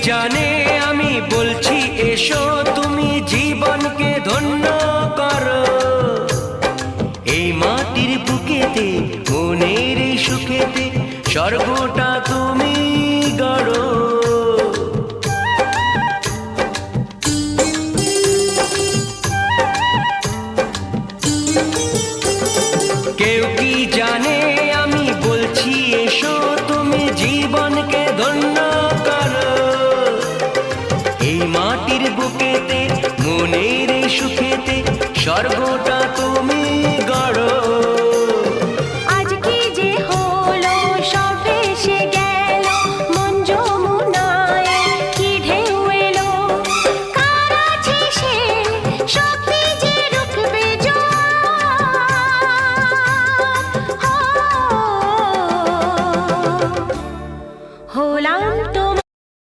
জানে আমি বলছি এসো তুমি জীবনকে ধন্য করো। এই মাটির বুকেতে মনের এই সুখেতে স্বর্গটা তুমি গড়ো। কেউ কি জানে আমি বলছি এসো তুমি জীবনকে ধন্য করো। এই মাটির বুকেতে মনের এই সুখেতে স্বর্গ